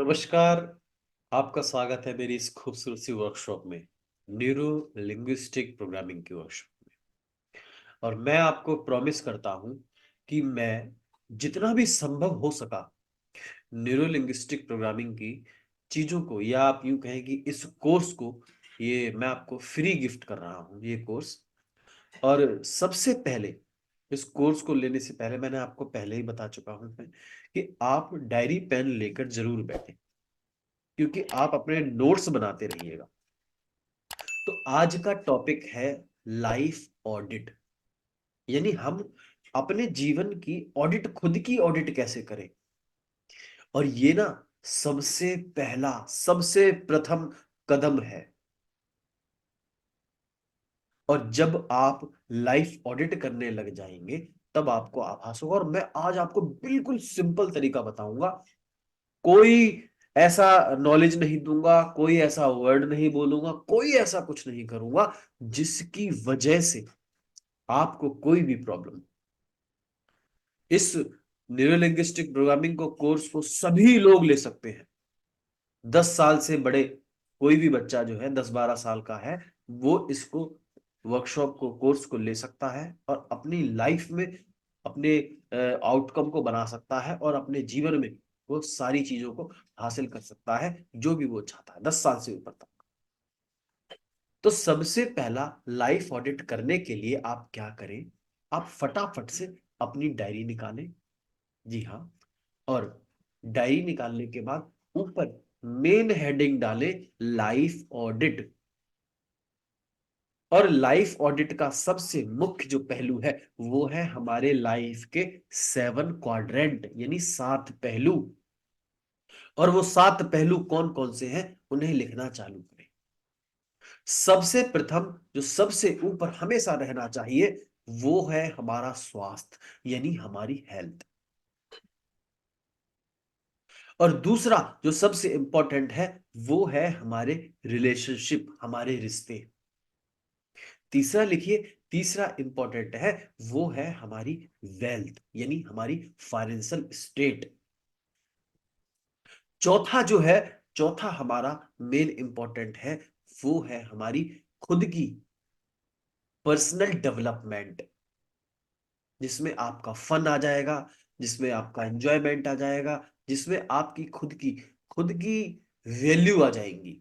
नमस्कार। आपका स्वागत है मेरी इस खूबसूरत सी वर्कशॉप में, न्यूरो लिंग्विस्टिक प्रोग्रामिंग की वर्कशॉप में। और मैं आपको प्रॉमिस करता हूं कि मैं जितना भी संभव हो सका न्यूरो लिंग्विस्टिक प्रोग्रामिंग की चीजों को, या आप यूं कहें कि इस कोर्स को, ये मैं आपको फ्री गिफ्ट कर रहा हूं ये कोर्स। और सबसे पहले इस कोर्स को लेने से पहले मैंने आपको पहले ही बता चुका हूं मैं कि आप डायरी पेन लेकर जरूर बैठें, क्योंकि आप अपने नोट्स बनाते रहिएगा। तो आज का टॉपिक है लाइफ ऑडिट, यानी हम अपने जीवन की ऑडिट, खुद की ऑडिट कैसे करें। और ये ना सबसे पहला, सबसे प्रथम कदम है। और जब आप लाइफ ऑडिट करने लग जाएंगे तब आपको आभास होगा। और मैं आज आपको बिल्कुल सिंपल तरीका बताऊंगा। कोई ऐसा नॉलेज नहीं दूंगा, कोई ऐसा वर्ड नहीं बोलूंगा, कोई ऐसा कुछ नहीं करूंगा जिसकी वजह से आपको कोई भी प्रॉब्लम। इस न्यूरोलिंग्विस्टिक प्रोग्रामिंग को कोर्स को सभी लोग ले सकते हैं। 10 साल से बड़े कोई भी बच्चा जो है, 10-12 साल का है, वो इसको, वर्कशॉप को, कोर्स को ले सकता है और अपनी लाइफ में अपने आउटकम को बना सकता है और अपने जीवन में वो सारी चीजों को हासिल कर सकता है जो भी वो चाहता है, 10 साल से ऊपर तक। तो सबसे पहला लाइफ ऑडिट करने के लिए आप क्या करें, आप फटाफट से अपनी डायरी निकालें। जी हाँ। और डायरी निकालने के बाद ऊपर मेन हेडिंग डालें लाइफ ऑडिट। और लाइफ ऑडिट का सबसे मुख्य जो पहलू है वो है हमारे लाइफ के 7 क्वाड्रेंट, यानी 7 पहलू। और वो 7 पहलू कौन कौन से हैं उन्हें लिखना चालू करें। सबसे प्रथम जो सबसे ऊपर हमेशा रहना चाहिए वो है हमारा स्वास्थ्य, यानी हमारी हेल्थ। और दूसरा जो सबसे इंपॉर्टेंट है वो है हमारे रिलेशनशिप, हमारे रिश्ते। तीसरा लिखिए, तीसरा इंपॉर्टेंट है वो है हमारी वेल्थ, यानी हमारी फाइनेंशियल स्टेट। चौथा जो है, चौथा हमारा मेन इंपॉर्टेंट है वो है हमारी खुद की पर्सनल डेवलपमेंट, जिसमें आपका फन आ जाएगा, जिसमें आपका एंजॉयमेंट आ जाएगा, जिसमें आपकी खुद की वैल्यू आ जाएंगी।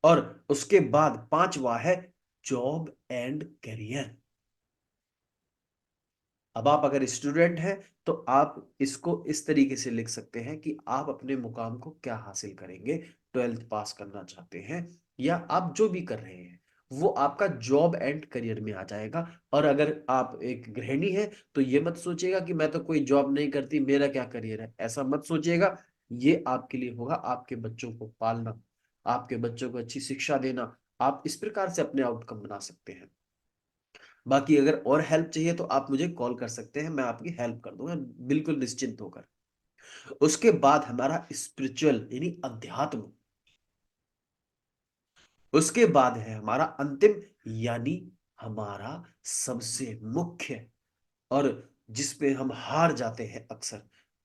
और उसके बाद पांचवा है जॉब एंड करियर। अब आप अगर स्टूडेंट हैं तो आप इसको इस तरीके से लिख सकते हैं कि आप अपने मुकाम को क्या हासिल करेंगे, 12th पास करना चाहते हैं या आप जो भी कर रहे हैं वो आपका जॉब एंड करियर में आ जाएगा। और अगर आप एक गृहिणी हैं तो ये मत सोचिएगा कि मैं तो कोई जॉब नहीं करती, मेरा क्या करियर है, ऐसा मत सोचिएगा। ये आपके लिए होगा आपके बच्चों को पालना, आपके बच्चों को अच्छी शिक्षा देना। आप इस प्रकार से अपने आउटकम बना सकते हैं। बाकी अगर और हेल्प चाहिए तो आप मुझे कॉल कर सकते हैं, मैं आपकी हेल्प कर दूंगा, बिल्कुल निश्चिंत होकर। उसके बाद हमारा स्पिरिचुअल यानी अध्यात्म। उसके बाद है हमारा अंतिम, यानी हमारा सबसे मुख्य, और जिसपे हम हार जाते हैं अक्सर,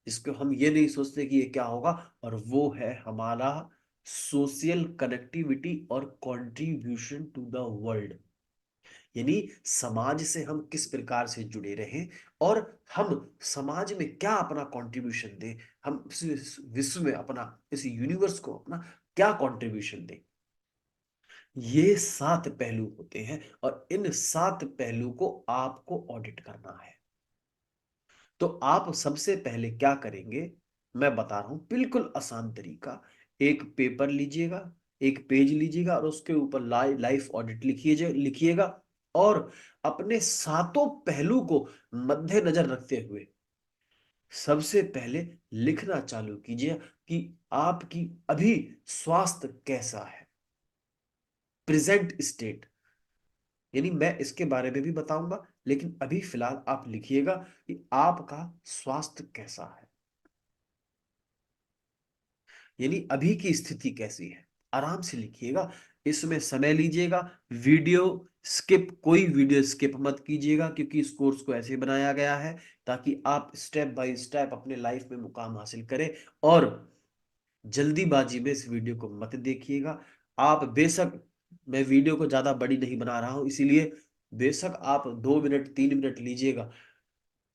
जिसको हम ये नहीं सोचते कि ये क्या होगा, और वो है हमारा सोशल कनेक्टिविटी और कंट्रीब्यूशन टू द वर्ल्ड। यानी समाज से हम किस प्रकार से जुड़े रहें और हम समाज में क्या अपना कंट्रीब्यूशन दें, हम इस विश्व में अपना, इस यूनिवर्स को अपना क्या कंट्रीब्यूशन दें। ये 7 पहलू होते हैं और इन 7 पहलू को आपको ऑडिट करना है। तो आप सबसे पहले क्या करेंगे, मैं बता रहा हूं बिल्कुल आसान तरीका। एक पेपर लीजिएगा, एक पेज लीजिएगा और उसके ऊपर लाइफ ऑडिट लिखिएगा। और अपने 7 पहलू को मद्देनजर रखते हुए सबसे पहले लिखना चालू कीजिए कि आपकी अभी स्वास्थ्य कैसा है, प्रेजेंट स्टेट। यानी मैं इसके बारे में भी बताऊंगा, लेकिन अभी फिलहाल आप लिखिएगा कि आपका स्वास्थ्य कैसा है, यानी अभी की स्थिति कैसी है। आराम से लिखिएगा, इसमें समय लीजिएगा। वीडियो स्किप, कोई वीडियो स्किप मत कीजिएगा, क्योंकि इस कोर्स को ऐसे बनाया गया है ताकि आप स्टेप बाय स्टेप अपने लाइफ में मुकाम हासिल करें। और जल्दीबाजी में इस वीडियो को मत देखिएगा। आप बेशक, मैं वीडियो को ज्यादा बड़ी नहीं बना रहा हूं, इसीलिए बेशक आप 2 मिनट 3 मिनट लीजिएगा,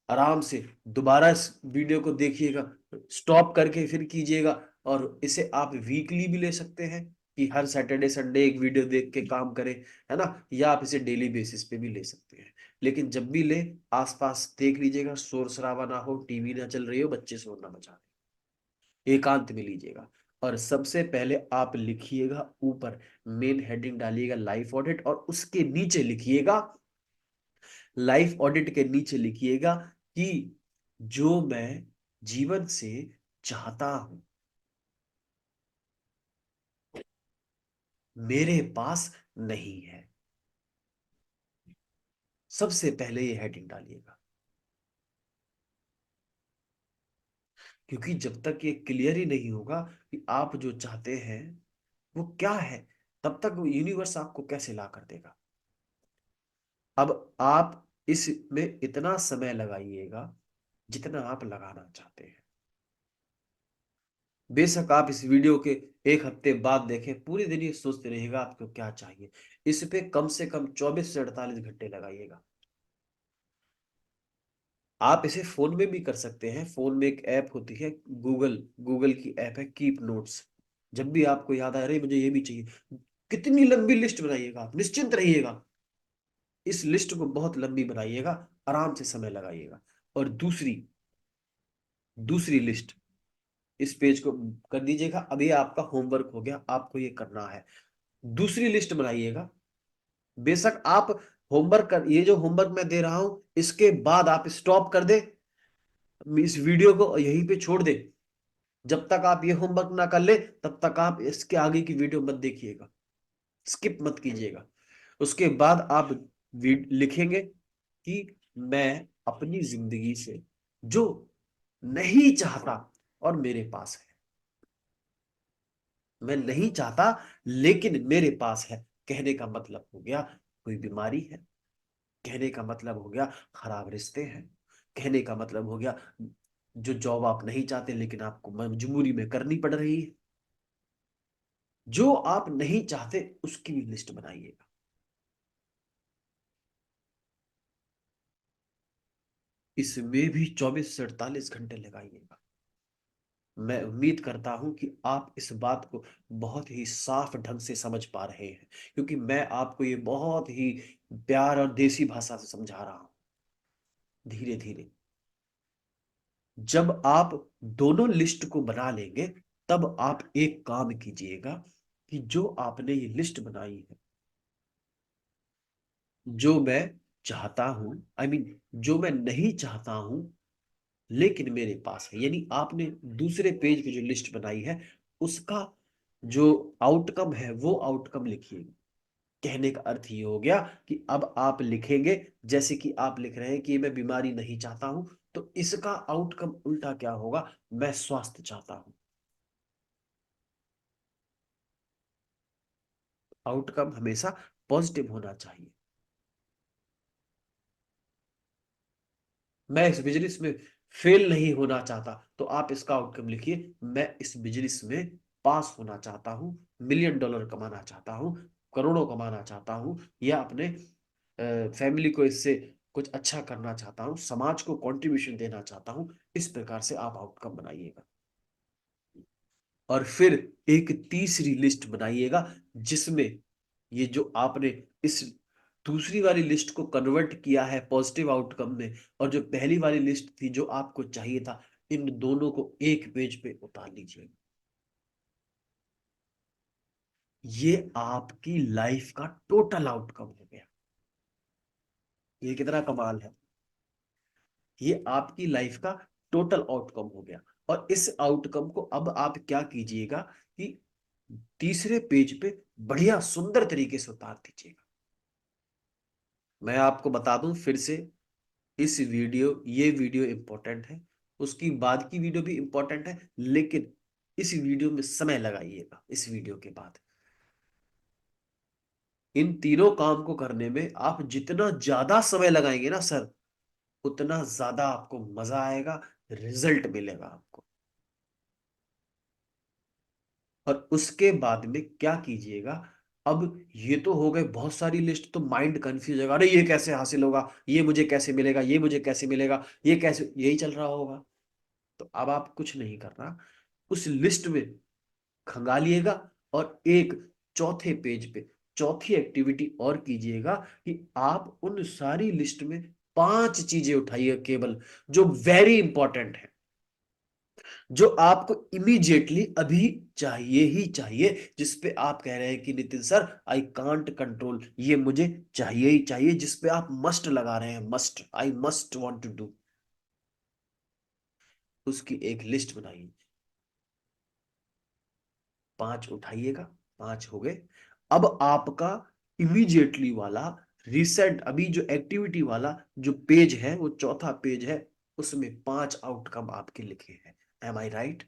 आराम से दोबारा इस वीडियो को देखिएगा, स्टॉप करके फिर कीजिएगा। और इसे आप वीकली भी ले सकते हैं कि हर सैटरडे संडे एक वीडियो देख के काम करें, है ना, या आप इसे डेली बेसिस पे भी ले सकते हैं। लेकिन जब भी ले, आसपास देख लीजिएगा, शोर शराबा ना हो, टीवी ना चल रही हो, बच्चे शोर ना मचा दें, एकांत में लीजिएगा। और सबसे पहले आप लिखिएगा ऊपर, मेन हेडिंग डालिएगा लाइफ ऑडिट, और उसके नीचे लिखिएगा, लाइफ ऑडिट के नीचे लिखिएगा कि जो मैं जीवन से चाहता हूं मेरे पास नहीं है। सबसे पहले ये हेडिंग डालिएगा, क्योंकि जब तक ये क्लियर ही नहीं होगा कि आप जो चाहते हैं वो क्या है, तब तक वो यूनिवर्स आपको कैसे ला कर देगा। अब आप इसमें इतना समय लगाइएगा जितना आप लगाना चाहते हैं। बेशक आप इस वीडियो के 1 हफ्ते बाद देखें, पूरे दिन ये सोचते रहिएगा आपको क्या चाहिए। इस पे कम से कम 24 से 48 घंटे लगाइएगा। आप इसे फोन में भी कर सकते हैं। फोन में एक ऐप होती है, गूगल गूगल की ऐप है कीप नोट्स। जब भी आपको याद आए, अरे मुझे ये भी चाहिए, कितनी लंबी लिस्ट बनाइएगा, आप निश्चिंत रहिएगा, इस लिस्ट को बहुत लंबी बनाइएगा, आराम से समय लगाइएगा। और दूसरी दूसरी लिस्ट, इस पेज को कर दीजिएगा। अब ये आपका होमवर्क हो गया, आपको ये करना है। दूसरी लिस्ट बनाइएगा। बेशक आप होमवर्क कर, ये जो होमवर्क मैं दे रहा हूं इसके बाद आप स्टॉप कर दे, इस वीडियो को यहीं पे छोड़ दे। जब तक आप ये होमवर्क ना कर ले, तब तक आप इसके आगे की वीडियो मत देखिएगा, स्किप मत कीजिएगा। उसके बाद आप लिखेंगे कि मैं अपनी जिंदगी से जो नहीं चाहता और मेरे पास है, मैं नहीं चाहता लेकिन मेरे पास है, कहने का मतलब हो गया कोई बीमारी है, कहने का मतलब हो गया खराब रिश्ते हैं, कहने का मतलब हो गया जो जॉब आप नहीं चाहते लेकिन आपको मजबूरी में करनी पड़ रही है। जो आप नहीं चाहते उसकी भी लिस्ट बनाइएगा। इसमें भी 24 से 48 घंटे लगाइएगा। मैं उम्मीद करता हूं कि आप इस बात को बहुत ही साफ ढंग से समझ पा रहे हैं, क्योंकि मैं आपको ये बहुत ही प्यार और देसी भाषा से समझा रहा हूं, धीरे धीरे। जब आप दोनों लिस्ट को बना लेंगे, तब आप एक काम कीजिएगा कि जो आपने ये लिस्ट बनाई है, जो मैं चाहता हूं, आई मीन जो मैं नहीं चाहता हूं लेकिन मेरे पास है, यानी आपने दूसरे पेज पे जो लिस्ट बनाई है उसका जो आउटकम है वो आउटकम लिखिए। कहने का अर्थ ये हो गया कि अब आप लिखेंगे, जैसे कि आप लिख रहे हैं कि मैं बीमारी नहीं चाहता हूं, तो इसका आउटकम उल्टा क्या होगा, मैं स्वास्थ्य चाहता हूं। आउटकम हमेशा पॉजिटिव होना चाहिए। मैं इस बिजनेस में फेल नहीं होना चाहता, तो आप इसका आउटकम लिखिए, मैं इस बिजनेस में पास होना चाहता हूं, $1,000,000 कमाना चाहता हूं, करोड़ों कमाना चाहता हूं, या अपने फैमिली को इससे कुछ अच्छा करना चाहता हूं, समाज को कंट्रीब्यूशन देना चाहता हूं। इस प्रकार से आप आउटकम बनाइएगा। और फिर एक तीसरी लिस्ट बनाइएगा जिसमें ये जो आपने इस दूसरी वाली लिस्ट को कन्वर्ट किया है पॉजिटिव आउटकम में, और जो पहली वाली लिस्ट थी जो आपको चाहिए था, इन दोनों को एक पेज पे उतार लीजिए। ये आपकी लाइफ का टोटल आउटकम हो गया। ये कितना कमाल है, ये आपकी लाइफ का टोटल आउटकम हो गया। और इस आउटकम को अब आप क्या कीजिएगा कि तीसरे पेज पे बढ़िया सुंदर तरीके से उतार दीजिएगा। मैं आपको बता दूं फिर से, ये वीडियो इंपॉर्टेंट है, उसकी बाद की वीडियो भी इंपॉर्टेंट है, लेकिन इस वीडियो में समय लगाइएगा। इस वीडियो के बाद इन तीनों काम को करने में आप जितना ज्यादा समय लगाएंगे ना सर, उतना ज्यादा आपको मजा आएगा, रिजल्ट मिलेगा आपको। और उसके बाद में क्या कीजिएगा, अब ये तो हो गए बहुत सारी लिस्ट, तो माइंड कंफ्यूज होगा, अरे ये कैसे हासिल होगा, ये मुझे कैसे मिलेगा, ये मुझे कैसे मिलेगा, ये कैसे, यही चल रहा होगा। तो अब आप कुछ नहीं करना, उस लिस्ट में खंगालिएगा, और एक चौथे पेज पे चौथी एक्टिविटी और कीजिएगा कि आप उन सारी लिस्ट में 5 चीजें उठाइए केवल, जो वेरी इंपॉर्टेंट है, जो आपको इमीडिएटली अभी चाहिए ही चाहिए, जिसपे आप कह रहे हैं कि Nitin sir I can't control, ये मुझे चाहिए ही चाहिए, जिसपे आप मस्ट लगा रहे हैं, must, I must want to do, उसकी एक लिस्ट बनाइए। 5 उठाइएगा, 5 हो गए। अब आपका इमीडिएटली वाला रिसेंट, अभी जो एक्टिविटी वाला जो पेज है, वो चौथा पेज है, उसमें 5 आउटकम आपके लिखे हैं। एम आई राइट?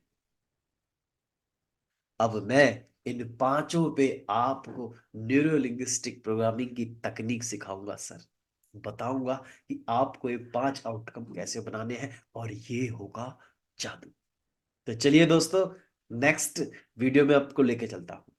अब मैं इन पांचों पे आपको न्यूरोलिंग्विस्टिक प्रोग्रामिंग की तकनीक सिखाऊंगा सर, बताऊंगा कि आपको ये 5 आउटकम कैसे बनाने हैं, और ये होगा जादू। तो चलिए दोस्तों, नेक्स्ट वीडियो में आपको लेके चलता हूं।